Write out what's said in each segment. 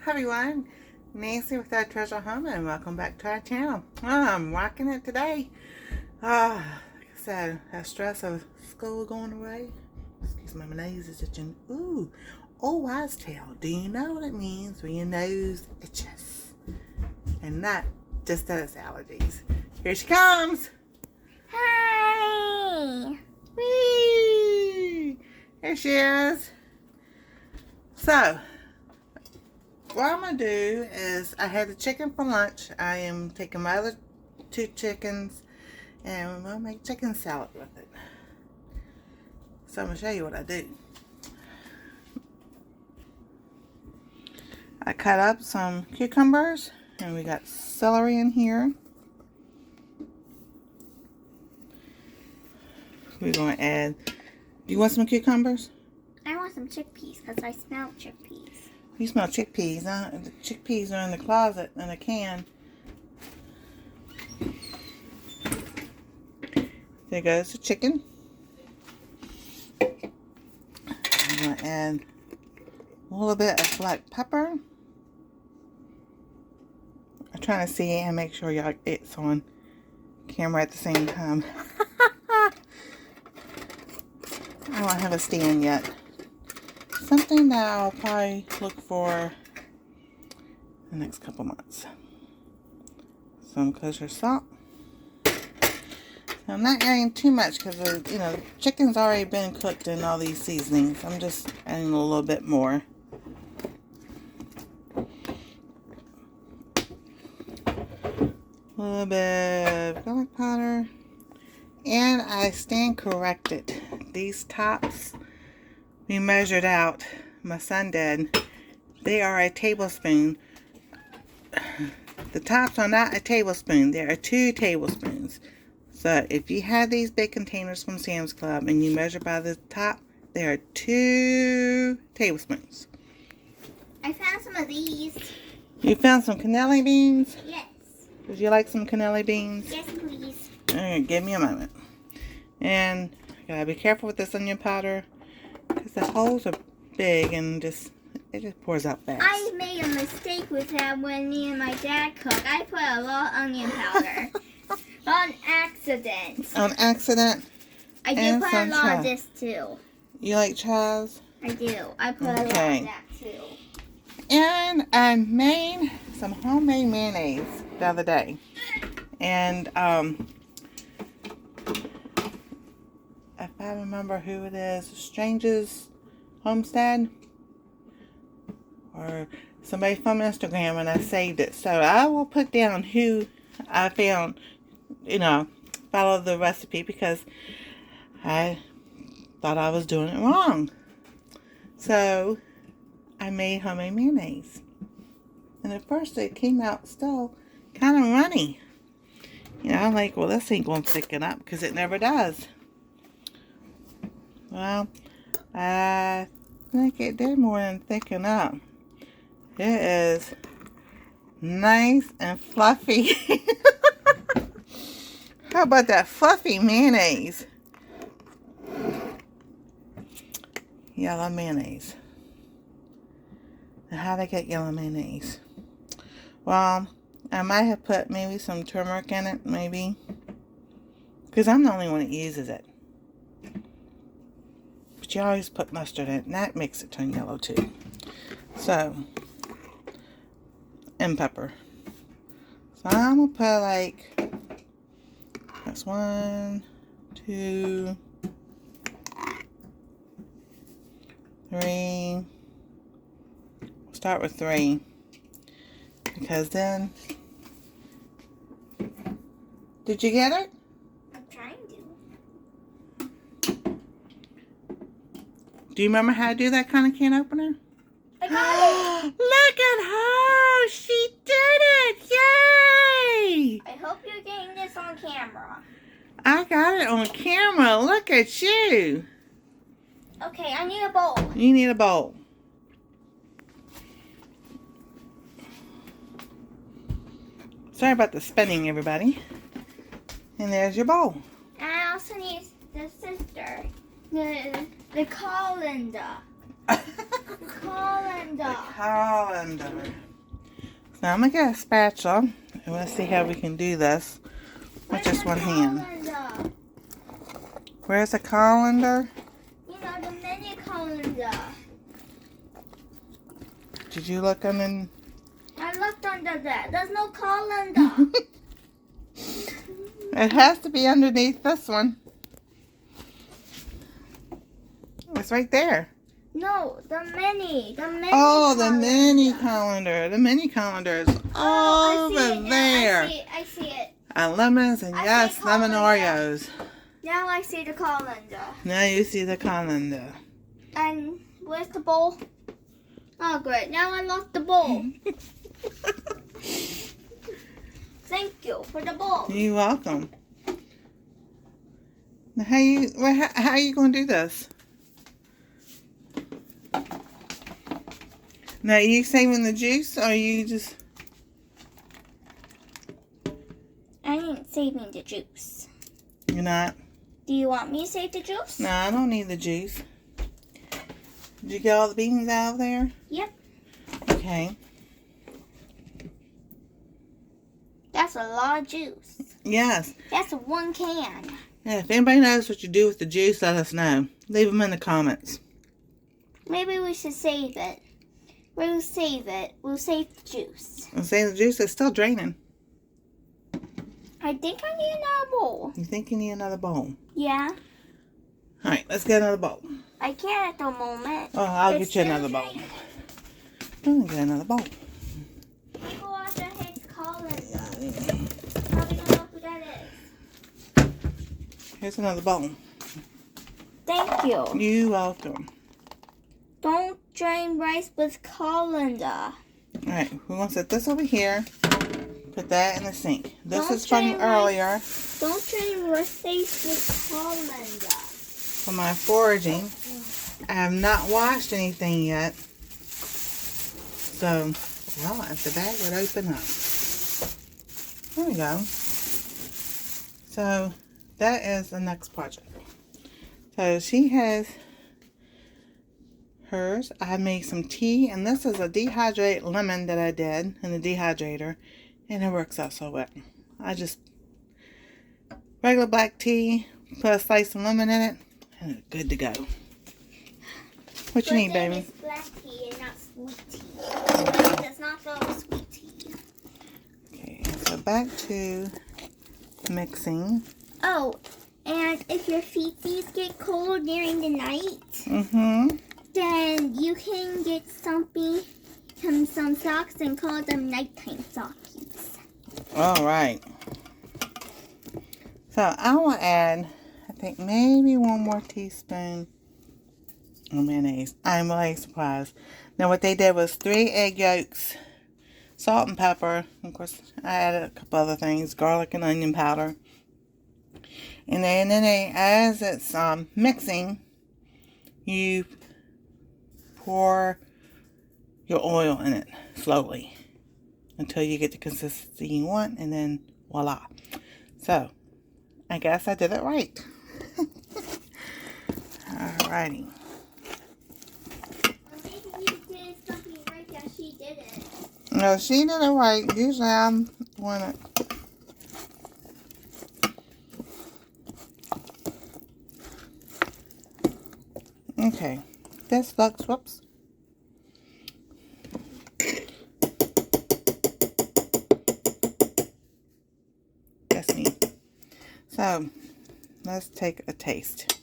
Hi everyone, Nancy with our Treasure Home, and welcome back to our channel. I'm rocking it today. Like I said, that stress of school going away. Excuse me, my nose is itching. Ooh, old wives' tale. Do you know what it means when your nose itches? And not just that it's allergies. Here she comes. Hi. Whee! Here she is. So, what I'm going to do is, I had the chicken for lunch. I am taking my other 2 chickens and we're going to make chicken salad with it. So I'm going to show you what I do. I cut up some cucumbers and we got celery in here. We're going to add, you want some cucumbers? I want some chickpeas because I smell chickpeas. You smell chickpeas, huh? The chickpeas are in the closet in a can. There goes the chicken. I'm going to add a little bit of black pepper. I'm trying to see and make sure y'all it's on camera at the same time. I don't have a stand yet. Something that I'll probably look for the next couple months. Some kosher salt. So I'm not adding too much because the chicken's already been cooked in all these seasonings. I'm just adding a little bit more. A little bit of garlic powder. And I stand corrected. These tops we measured out, my son did, they are a tablespoon. The tops are not a tablespoon, they are 2 tablespoons. So if you have these big containers from Sam's Club and you measure by the top, they are 2 tablespoons. I found some of these. You found some cannelli beans? Yes. Would you like some cannelli beans? Yes, please. Alright, give me a moment. And you gotta be careful with this onion powder, because the holes are big and it just pours out fast. I made a mistake with that when me and my dad cooked. I put a lot of onion powder. On accident. On accident? I do put a lot of this too. You like chives? I do. I put a lot of that too. And I made some homemade mayonnaise the other day. And if I remember who it is, Stranger's Homestead, or somebody from Instagram, and I saved it. So I will put down who I found, follow the recipe, because I thought I was doing it wrong. So I made homemade mayonnaise. And at first it came out still kind of runny. I'm like, well, this ain't going to thicken up, because it never does. Well, I think it did more than thicken up. It is nice and fluffy. How about that fluffy mayonnaise? Yellow mayonnaise. Now, how to get yellow mayonnaise? Well, I might have put maybe some turmeric in it, maybe. Because I'm the only one that uses it. But you always put mustard in it, and that makes it turn yellow too. So, and pepper. So I'm going to put that's 1, 2, 3. Start with 3. Because then, did you get it? I'm trying to. Do you remember how to do that kind of can opener? I got it! Look at her! She did it! Yay! I hope you're getting this on camera. I got it on camera. Look at you. Okay, I need a bowl. You need a bowl. Sorry about the spinning, everybody. And there's your bowl. I also need the sister. The colander. colander. Colander. So I'm going to get a spatula and we'll see how we can do this with just one hand. Colander? Where's the colander? You know, the mini colander. Did you look under? I looked under there. There's no colander. It has to be underneath this one. It's right there. No, the mini. Oh, the colander. mini colander. The mini colander is Oh, over there. I see it. And lemons and I yes, see lemon colander. Oreos. Now I see the colander. Now you see the colander. And where's the bowl? Oh, great. Now I lost the bowl. Thank you for the bowl. You're welcome. Now how are you going to do this? Now, are you saving the juice or are you just... I ain't saving the juice. You're not? Do you want me to save the juice? No, I don't need the juice. Did you get all the beans out of there? Yep. Okay. That's a lot of juice. Yes. That's 1 can. Yeah, if anybody knows what you do with the juice, let us know. Leave them in the comments. Maybe we should save it. We'll save it. We'll save the juice. And say the juice is still draining. I think I need another bowl. You think you need another bowl? Yeah. Alright, let's get another bowl. I can't at the moment. Oh, I'll It's get you another bowl. draining. I'll get another bowl. People out there hate colander. Probably don't know who that is. Here's another bowl. Thank you. You're welcome. Don't drain rice with colander. Alright, we're going to set this over here. Put that in the sink. This Don't is from drain earlier Don't drain rice with colander. for my foraging. I have not washed anything yet. So, well, if the bag would open up. There we go. So, that is the next project. So, she has hers. I made some tea, and this is a dehydrated lemon that I did in the dehydrator, and it works out so well. I just regular black tea, put a slice of lemon in it, and it's good to go. What you need, baby? It's black tea and not sweet tea. It does not go with sweet tea. Okay, so back to mixing. Oh, and if your feetsies get cold during the night, then you can get some socks and call them nighttime sockies. All right. So I will add, I think maybe 1 more teaspoon of mayonnaise. I'm really surprised. Now what they did was 3 egg yolks, salt and pepper. Of course, I added a couple other things, garlic and onion powder. And then as it's mixing, you pour your oil in it slowly until you get the consistency you want, and then voila. So, I guess I did it right. Alrighty. Maybe you did something right that she didn't. No, she did it right. Usually I'm one that... Okay. This looks, whoops. That's me. So, let's take a taste.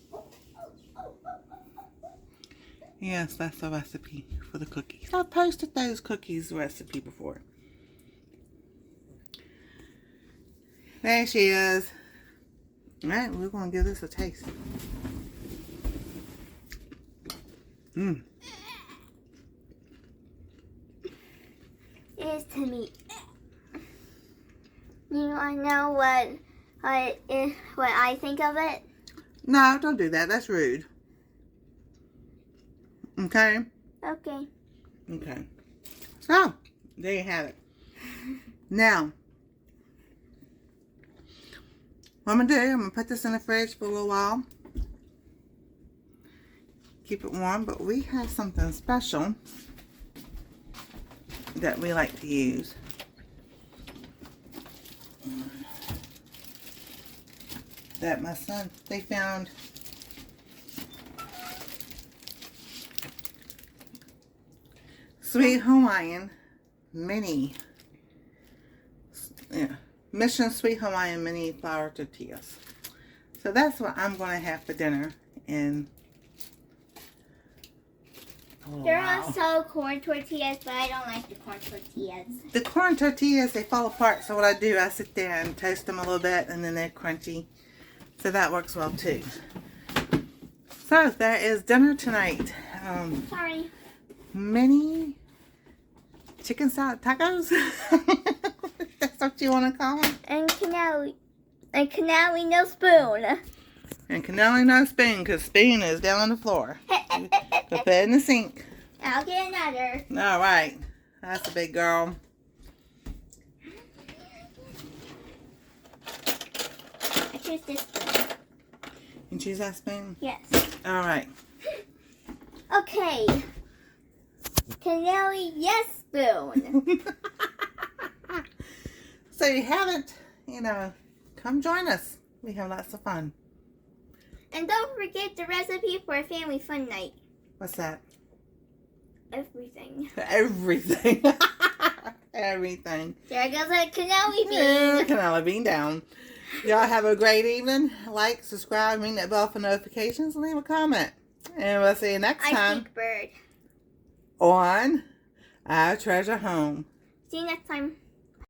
Yes, that's the recipe for the cookies. I posted those cookies recipe before. There she is. Alright, we're going to give this a taste. Mmm. It is to me. You want to know what I think of it? No, don't do that. That's rude. Okay? Okay. Okay. So, there you have it. Now, what I'm going to do, I'm going to put this in the fridge for a little while. keep it warm, but we have something special that we like to use. That my son, they found Sweet Hawaiian mini, Mission Sweet Hawaiian mini flour tortillas. So that's what I'm going to have for dinner in a little They're while. also corn tortillas, but I don't like the corn tortillas. The corn tortillas, they fall apart, so what I do, I sit there and toast them a little bit, and then they're crunchy. So that works well too. So there is dinner tonight. Sorry. Mini chicken salad tacos. That's what you want to call them. And cannoli. And cannoli no spoon. And cannoli no spoon, because spoon is down on the floor. Go put it in the sink. I'll get another. All right. That's a big girl. I choose this spoon. You choose that spoon? Yes. All right. Okay. Cannoli yes spoon. So you haven't, come join us. We have lots of fun. And don't forget the recipe for a family fun night. What's that? Everything. Everything. Everything. There goes a cannoli Yeah, bean. cannoli bean down. Y'all have a great evening. Like, subscribe, ring that bell for notifications, and leave a comment. And we'll see you next I time speak bird. on Our Treasure Home. See you next time.